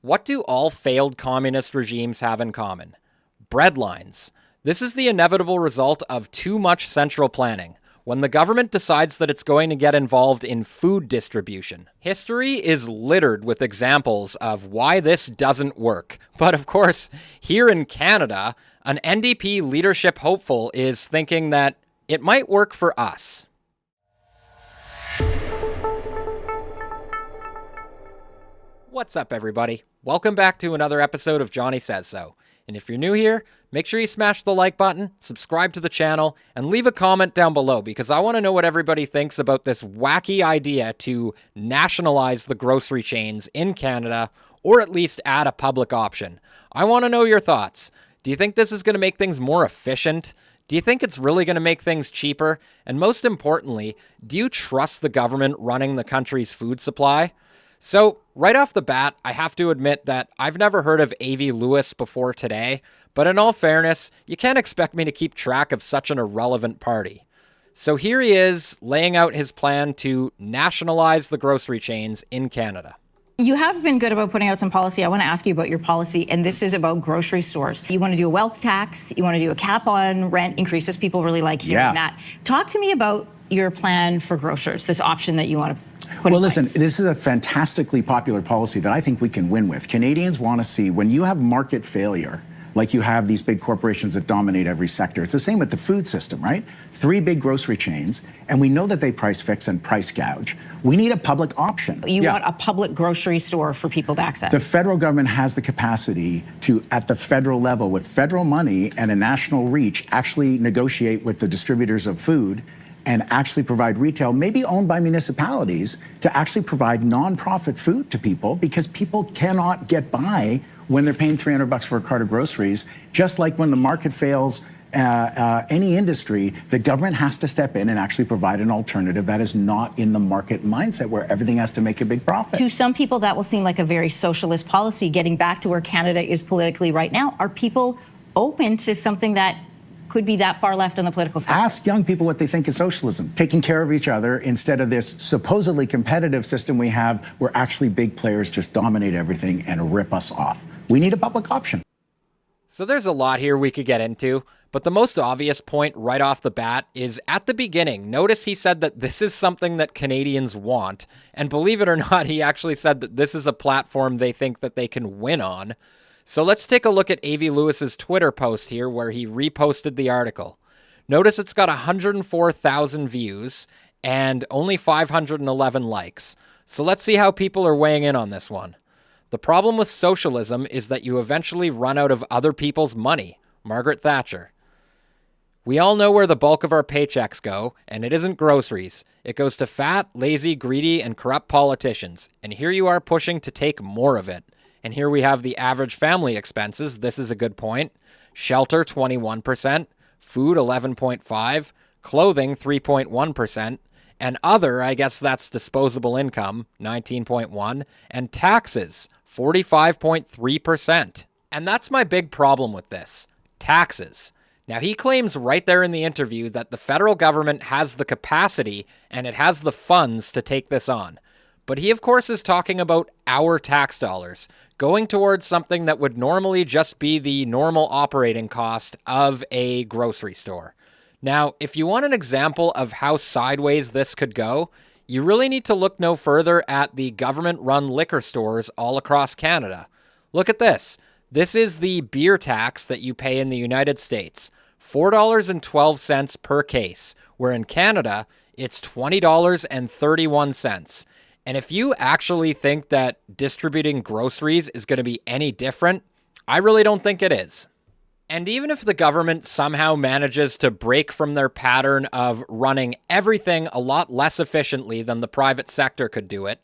What do all failed communist regimes have in common? Breadlines. This is the inevitable result of too much central planning, when the government decides that it's going to get involved in food distribution. History is littered with examples of why this doesn't work. But of course, here in Canada, an NDP leadership hopeful is thinking that it might work for us. What's up, everybody? Welcome back to another episode of Johnny Says So. And if you're new here, make sure you smash the like button, subscribe to the channel, and leave a comment down below because I want to know what everybody thinks about this wacky idea to nationalize the grocery chains in Canada, or at least add a public option. I want to know your thoughts. Do you think this is going to make things more efficient? Do you think it's really going to make things cheaper? And most importantly, do you trust the government running the country's food supply? So, right off the bat, I have to admit that I've never heard of Avi Lewis before today, but in all fairness, you can't expect me to keep track of such an irrelevant party. So here he is, laying out his plan to nationalize the grocery chains in Canada. You have been good about putting out some policy. I want to ask you about your policy, and this is about grocery stores. You want to do a wealth tax, you want to do a cap on rent increases. People really like hearing that. Talk to me about your plan for grocers, this option that you want to well, listen, this is a fantastically popular policy that I think we can win with. Canadians want to see when you have market failure, like you have these big corporations that dominate every sector. It's the same with the food system, right? 3 big grocery chains, and we know that they price fix and price gouge. We need a public option. You want a public grocery store for people to access. The federal government has the capacity to, at the federal level, with federal money and a national reach, actually negotiate with the distributors of food and actually provide retail, maybe owned by municipalities, to actually provide nonprofit food to people, because people cannot get by when they're paying $300 for a cart of groceries. Just like when the market fails any industry, the government has to step in and actually provide an alternative that is not in the market mindset where everything has to make a big profit. To some people, that will seem like a very socialist policy, getting back to where Canada is politically right now. Are people open to something that could be that far left on the political spectrum? Ask young people what they think is socialism. Taking care of each other instead of this supposedly competitive system we have where actually big players just dominate everything and rip us off. We need a public option. So there's a lot here we could get into, but the most obvious point right off the bat is at the beginning. Notice he said that this is something that Canadians want, and believe it or not, he actually said that this is a platform they think that they can win on. So let's take a look at Avi Lewis's Twitter post here where he reposted the article. Notice it's got 104,000 views and only 511 likes. So let's see how people are weighing in on this one. The problem with socialism is that you eventually run out of other people's money. Margaret Thatcher. We all know where the bulk of our paychecks go, and it isn't groceries. It goes to fat, lazy, greedy, and corrupt politicians. And here you are pushing to take more of it. And here we have the average family expenses. This is a good point. Shelter, 21%. Food, 11.5%. Clothing, 3.1%. And other, I guess that's disposable income, 19.1%. And taxes, 45.3%. And that's my big problem with this. Taxes. Now, he claims right there in the interview that the federal government has the capacity and it has the funds to take this on. But he, of course, is talking about our tax dollars going towards something that would normally just be the normal operating cost of a grocery store. Now, if you want an example of how sideways this could go, you really need to look no further at the government-run liquor stores all across Canada. Look at this. This is the beer tax that you pay in the United States, $4.12 per case, where in Canada, it's $20.31. And if you actually think that distributing groceries is going to be any different, I really don't think it is. And even if the government somehow manages to break from their pattern of running everything a lot less efficiently than the private sector could do it,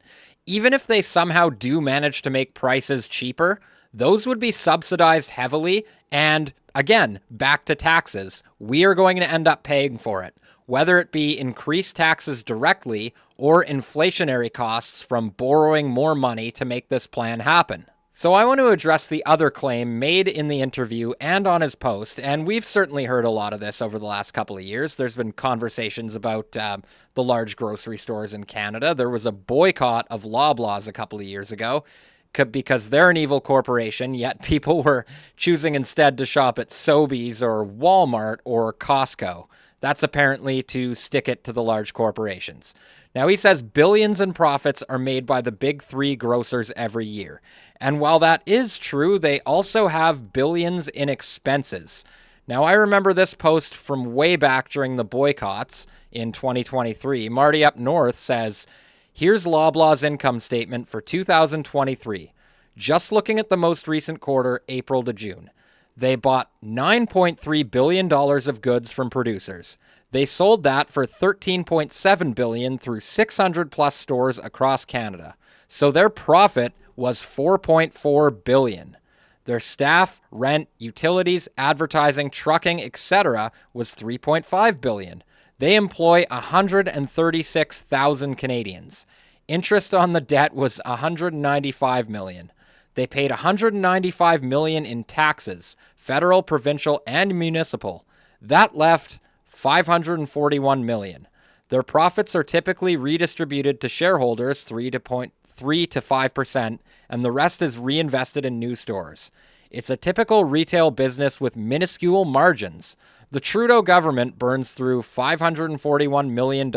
even if they somehow do manage to make prices cheaper, those would be subsidized heavily. And again, back to taxes, we are going to end up paying for it, whether it be increased taxes directly or inflationary costs from borrowing more money to make this plan happen. So I want to address the other claim made in the interview and on his post, and we've certainly heard a lot of this over the last couple of years. There's been conversations about the large grocery stores in Canada. There was a boycott of Loblaws a couple of years ago because they're an evil corporation, yet people were choosing instead to shop at Sobeys or Walmart or Costco. That's apparently to stick it to the large corporations. Now, he says billions in profits are made by the big three grocers every year. And while that is true, they also have billions in expenses. Now, I remember this post from way back during the boycotts in 2023. Marty up north says, here's Loblaws' income statement for 2023. Just looking at the most recent quarter, April to June. They bought $9.3 billion of goods from producers. They sold that for $13.7 billion through 600 plus stores across Canada. So their profit was $4.4 billion. Their staff, rent, utilities, advertising, trucking, etc. was $3.5 billion. They employ 136,000 Canadians. Interest on the debt was $195 million. They paid $195 million in taxes, federal, provincial, and municipal. That left $541 million. Their profits are typically redistributed to shareholders 3 to 5%, and the rest is reinvested in new stores. It's a typical retail business with minuscule margins. The Trudeau government burns through $541 million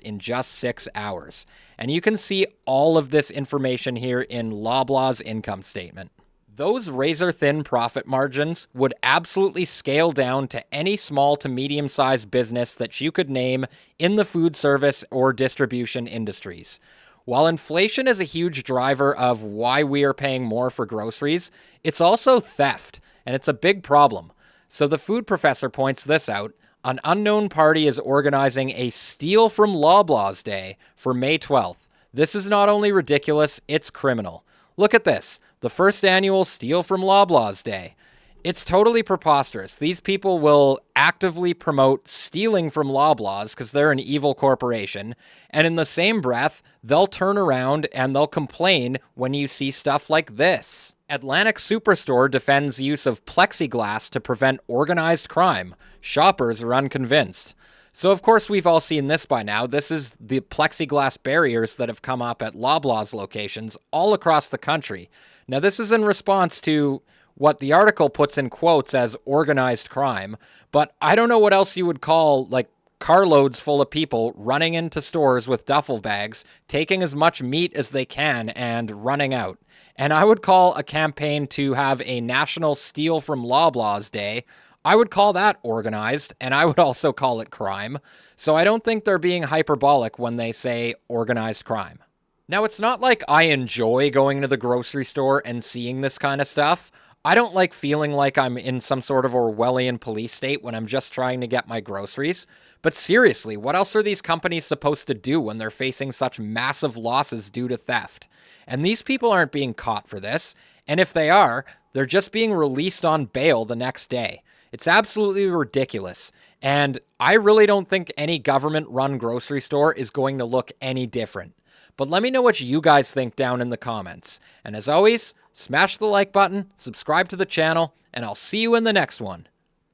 in just 6 hours. And you can see all of this information here in Loblaws' income statement. Those razor-thin profit margins would absolutely scale down to any small to medium-sized business that you could name in the food service or distribution industries. While inflation is a huge driver of why we are paying more for groceries, it's also theft, and it's a big problem. So the food professor points this out. An unknown party is organizing a Steal from Loblaws Day for May 12th. This is not only ridiculous, it's criminal. Look at this, the first annual Steal from Loblaws Day. It's totally preposterous. These people will actively promote stealing from Loblaws because they're an evil corporation, and in the same breath, they'll turn around and they'll complain when you see stuff like this. Atlantic Superstore defends use of plexiglass to prevent organized crime. Shoppers are unconvinced. So of course we've all seen this by now. This is the plexiglass barriers that have come up at Loblaws locations all across the country. Now this is in response to what the article puts in quotes as organized crime, but I don't know what else you would call like carloads full of people running into stores with duffel bags, taking as much meat as they can and running out. And I would call a campaign to have a national Steal from Loblaws Day, I would call that organized, and I would also call it crime. So I don't think they're being hyperbolic when they say organized crime. Now, it's not like I enjoy going to the grocery store and seeing this kind of stuff. I don't like feeling like I'm in some sort of Orwellian police state when I'm just trying to get my groceries. But seriously, what else are these companies supposed to do when they're facing such massive losses due to theft? And these people aren't being caught for this. And if they are, they're just being released on bail the next day. It's absolutely ridiculous. And I really don't think any government-run grocery store is going to look any different. But let me know what you guys think down in the comments. And as always, smash the like button, subscribe to the channel, and I'll see you in the next one.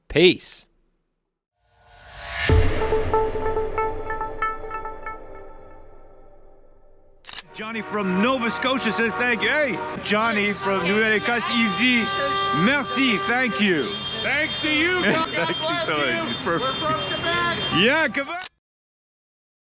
Peace. Johnny from Nova Scotia says thank you. Hey, Johnny from Nouvelle-Écosse, il dit merci, thank you. Thanks to you. Thank you so much. Perfect. Yeah, Quebec.